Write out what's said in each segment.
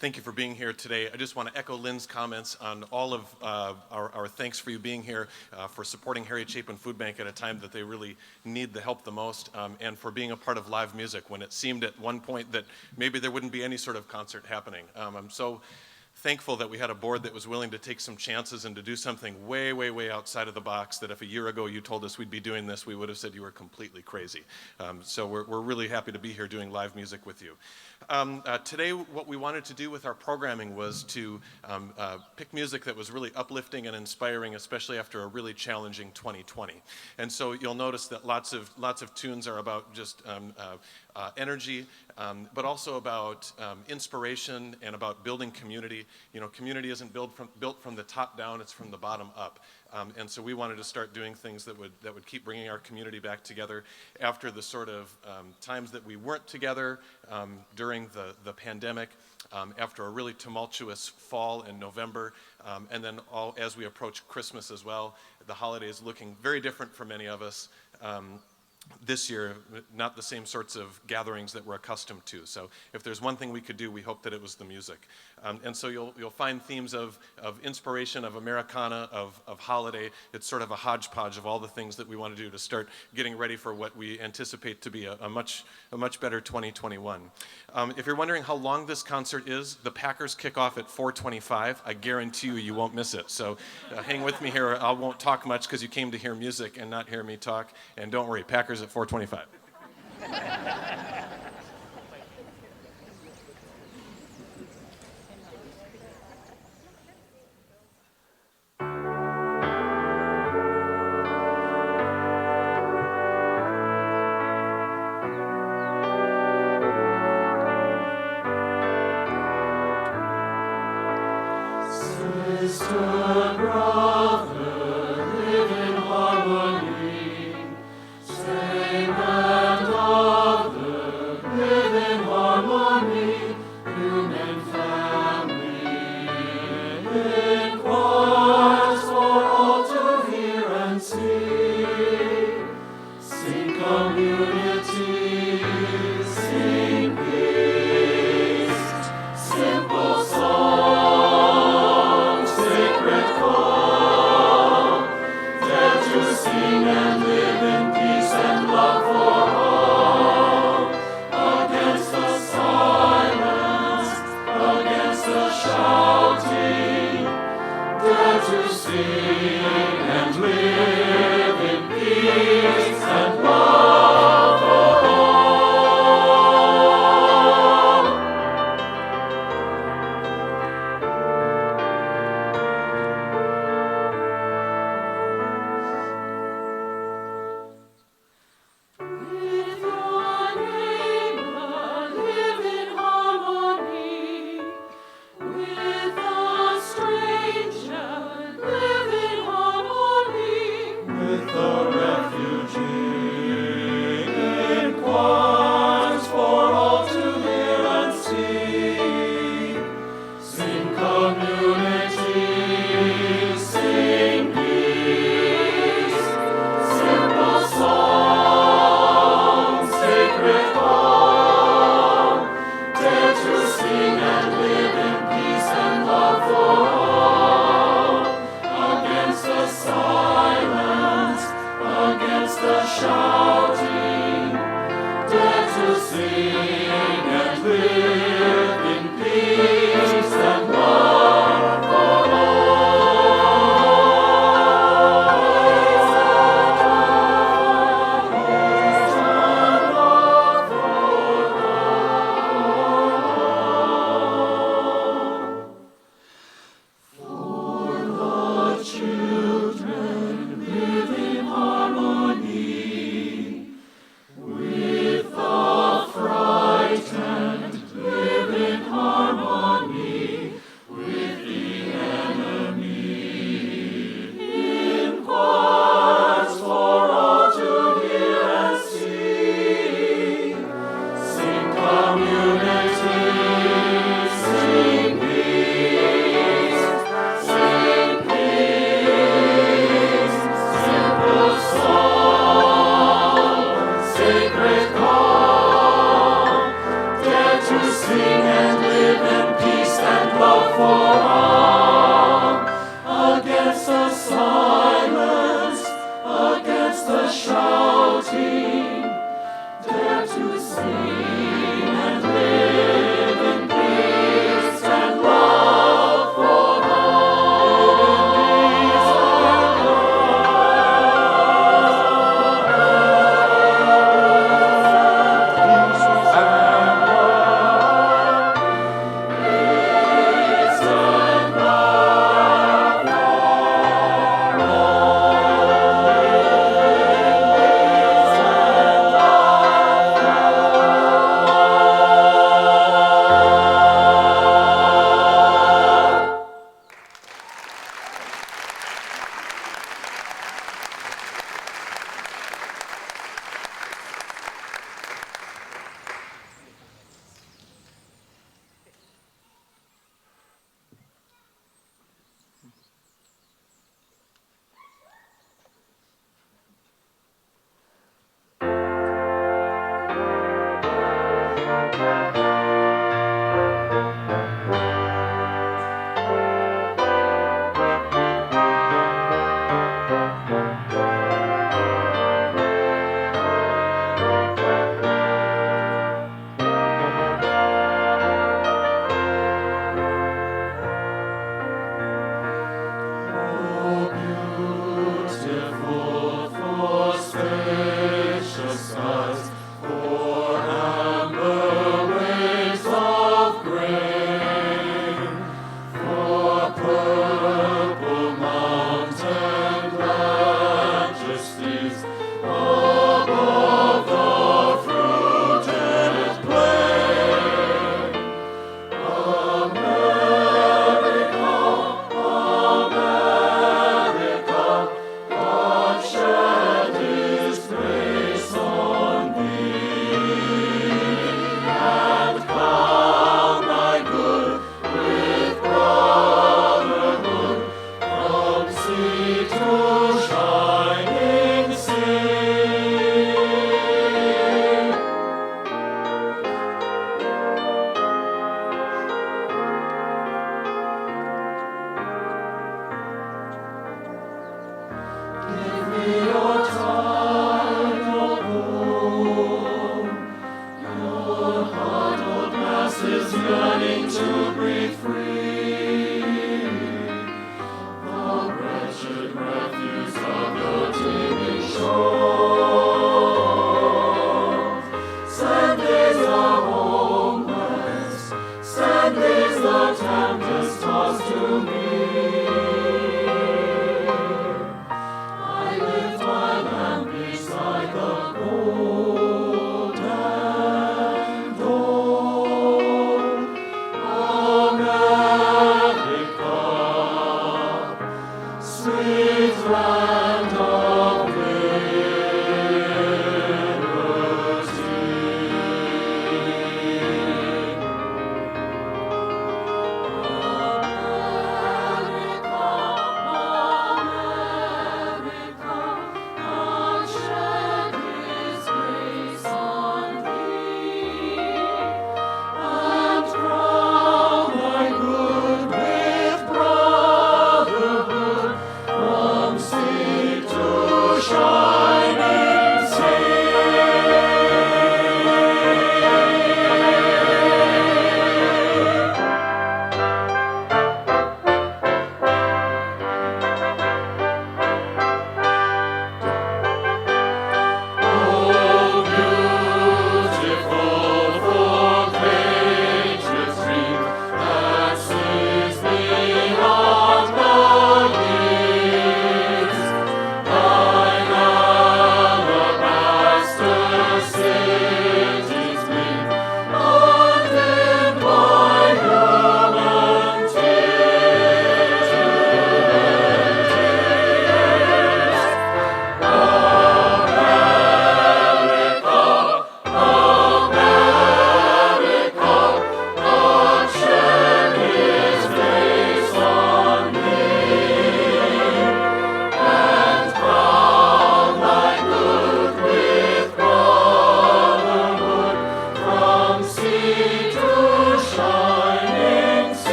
Thank you for being here today. I just want to echo Lynn's comments on all of our thanks for you being here, for supporting Harriet Chapin Food Bank at a time that they really need the help the most, and for being a part of live music when it seemed at one point that maybe there wouldn't be any sort of concert happening. I'm so thankful that we had a board that was willing to take some chances and to do something way, way, way outside of the box, that if a year ago you told us we'd be doing this, we would have said you were completely crazy. So we're really happy to be here doing live music with you. Today, what we wanted to do with our programming was to pick music that was really uplifting and inspiring, especially after a really challenging 2020. And so you'll notice that lots of tunes are about just energy, but also about inspiration and about building community. You know, community isn't built from the top down; it's from the bottom up. And so we wanted to start doing things that would keep bringing our community back together after the sort of times that we weren't together during the pandemic, after a really tumultuous fall in November, and then as we approach Christmas as well. The holidays looking very different for many of us. This year, not the same sorts of gatherings that we're accustomed to. So if there's one thing we could do, we hope that it was the music. And so you'll find themes of inspiration, of Americana, of holiday. It's sort of a hodgepodge of all the things that we want to do to start getting ready for what we anticipate to be a much better 2021. If you're wondering how long this concert is, the Packers kick off at 4:25. I guarantee you won't miss it. So hang with me here. I won't talk much because you came to hear music and not hear me talk. And don't worry, Packers at 4:25. Sister, brother, live in harmony. Same and other, live in harmony. Human family, in chorus for all to hear and see. Sing community, sing peace, simple song. Sacred cause.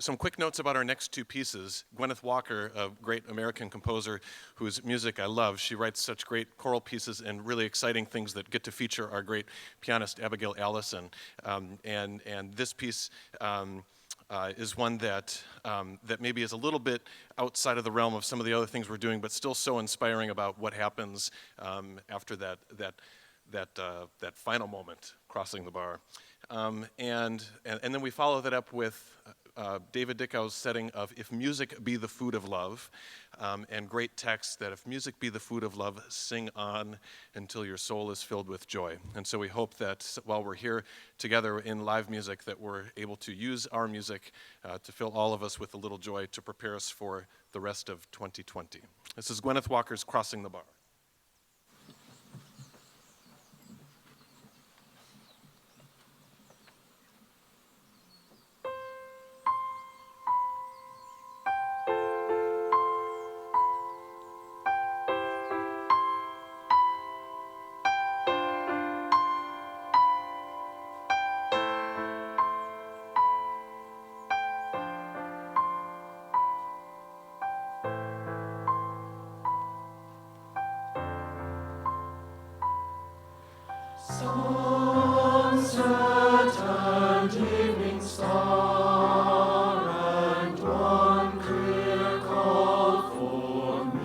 some quick notes about our next two pieces. Gwyneth Walker, a great American composer whose music I love, she writes such great choral pieces and really exciting things that get to feature our great pianist Abigail Allison. And this piece is one that maybe is a little bit outside of the realm of some of the other things we're doing, but still so inspiring about what happens after that final moment, crossing the bar. And then we follow that up with David Dickau's setting of If Music Be the Food of Love, and great text that if music be the food of love, sing on until your soul is filled with joy. And so we hope that while we're here together in live music, that we're able to use our music to fill all of us with a little joy to prepare us for the rest of 2020. This is Gwyneth Walker's Crossing the Bar. Sunset and evening star, and one clear call for me,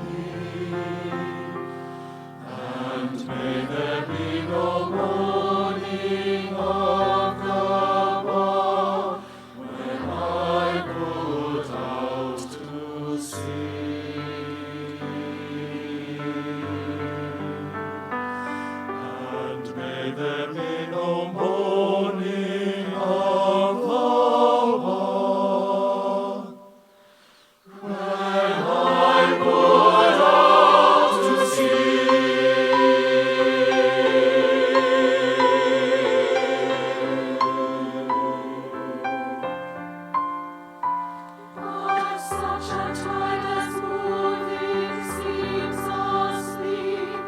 and may there be no morning of the bar when I put out to sea. And may there be no mourning of the one when I put out to sea. But such a tide as moving seems asleep,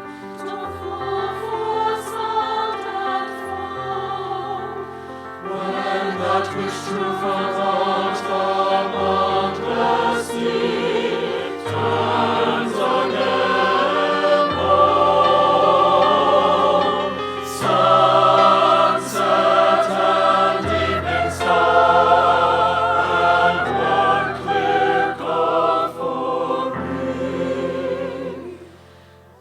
don't fall for sound and foam. When that which true forgot among the sea turns again home. Sunset and evening star, and one clear call for me,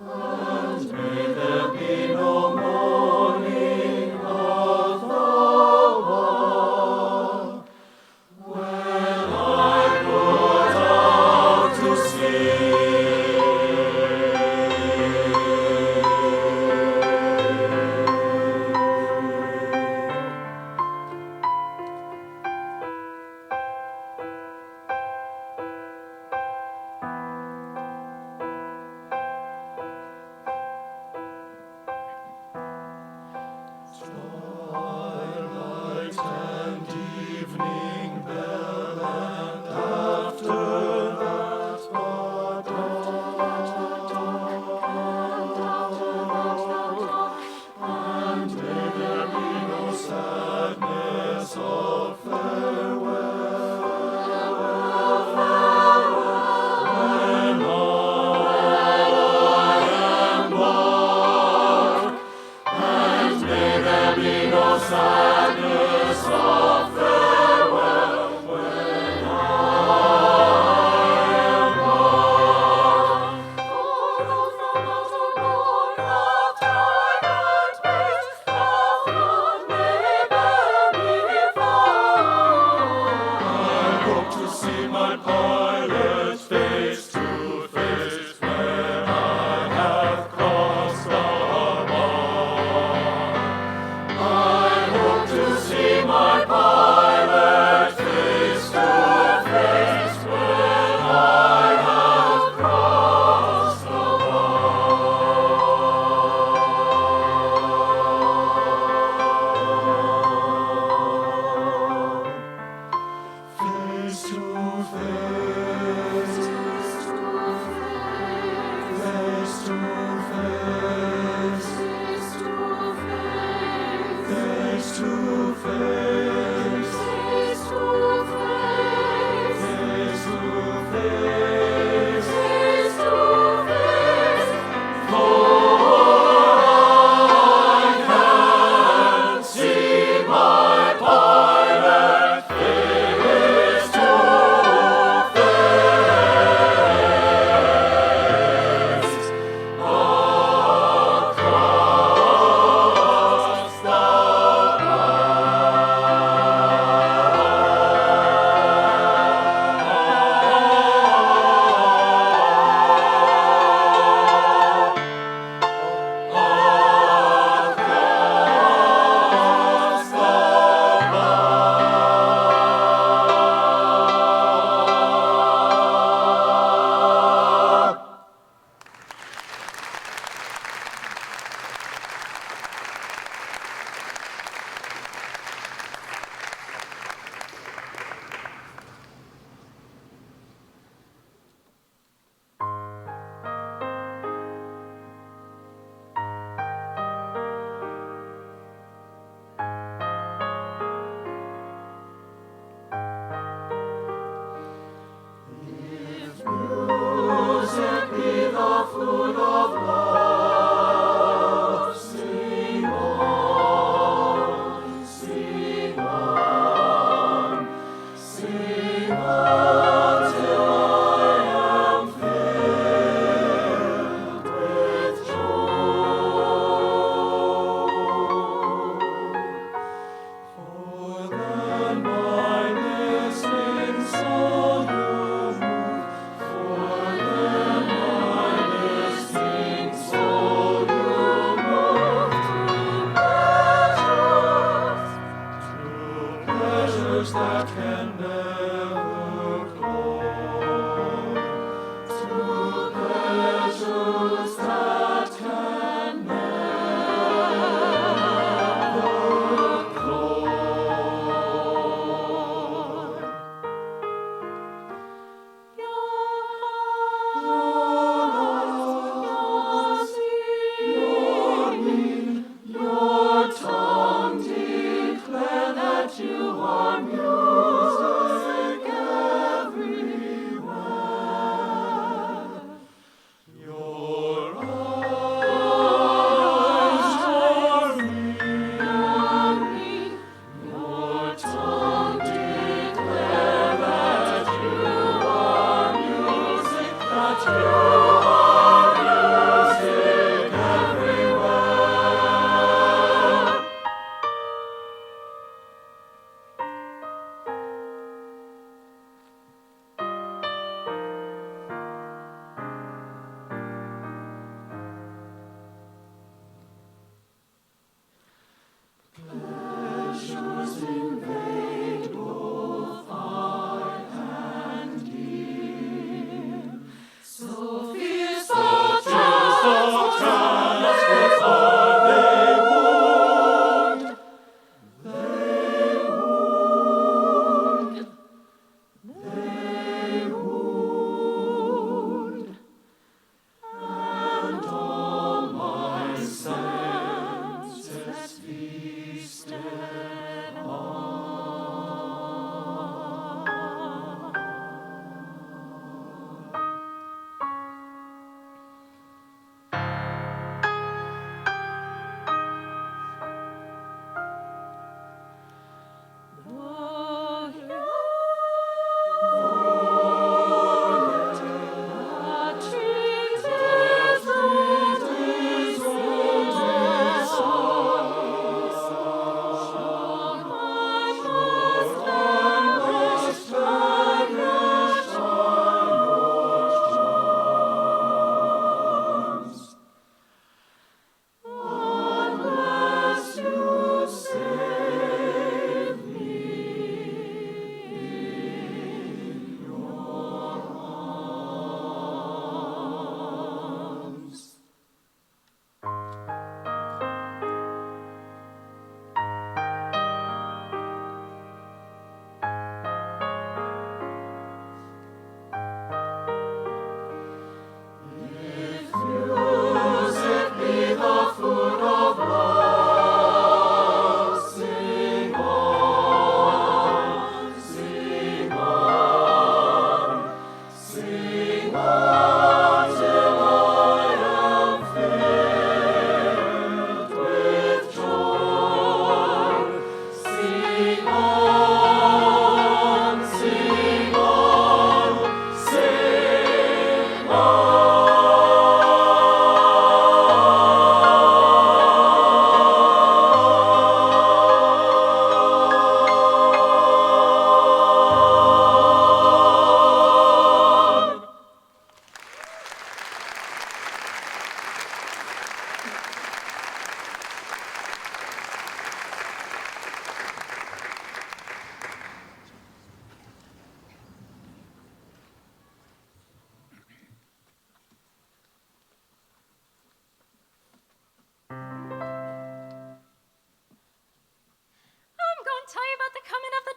and may there be no morning of the one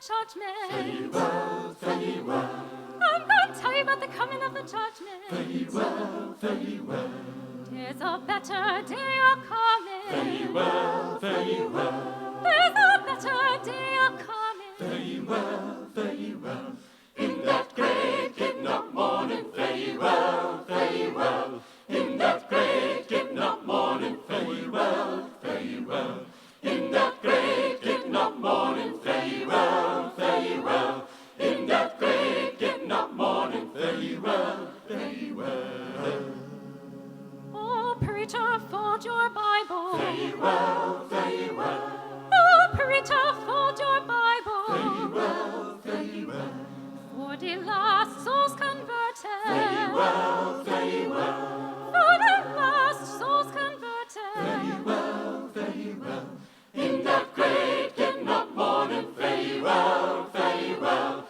judgment. Fare ye well, fare ye well. I'm going to tell you about the coming of the judgment. Fare ye well, fare ye well. There's a better day a-coming. Fare ye well, fare ye well. There's a better day a-coming. Fare ye well, fare ye well. In that great getting up morning, fare ye well, fare ye well. In that great getting up morning, fare ye well, fare ye well. In that great getting up morning, fare ye well, fare ye well. In that great getting up morning, fare ye well, fare ye well. Oh, preacher, fold your Bible. Fare ye well, fare ye well. Oh, preacher, fold your Bible. Fare ye well, fare ye well. For the lost souls converted. Fare ye well, fare ye well. For the lost souls converted. Fare ye well, fare ye well. In that great getting up morning, fare ye well, fare ye well.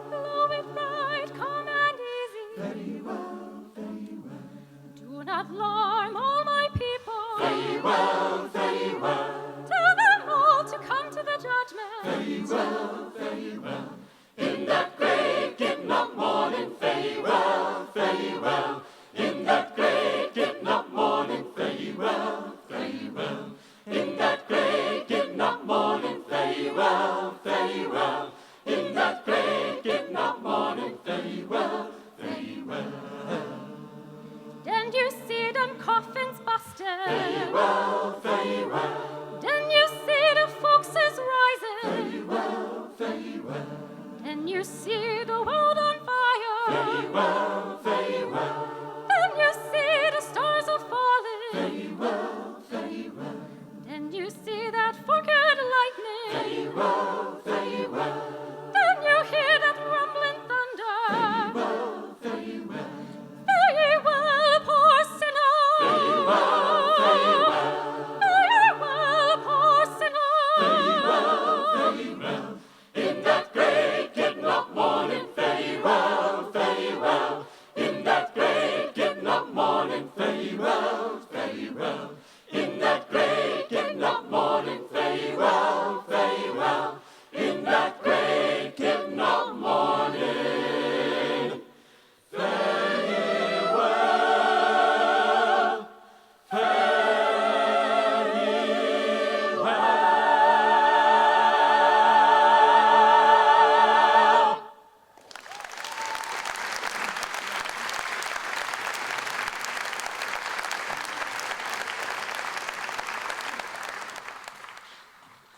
Blow it right, calm and easy. Do not alarm all my people. Tell them all to come to the judgment. In that great getting up morning, fare ye well, fare ye well. In that great getting up morning, fare ye well, fare ye well. In that great getting up morning, fare ye well, fare ye well. In that great getting up morning, fare ye well, fare ye well. Then you see them coffins busted. Fare ye well, fare ye well. Then you see the foxes rising. Fare ye well, fare ye well. Then you see the world on fire. Fare ye well, fare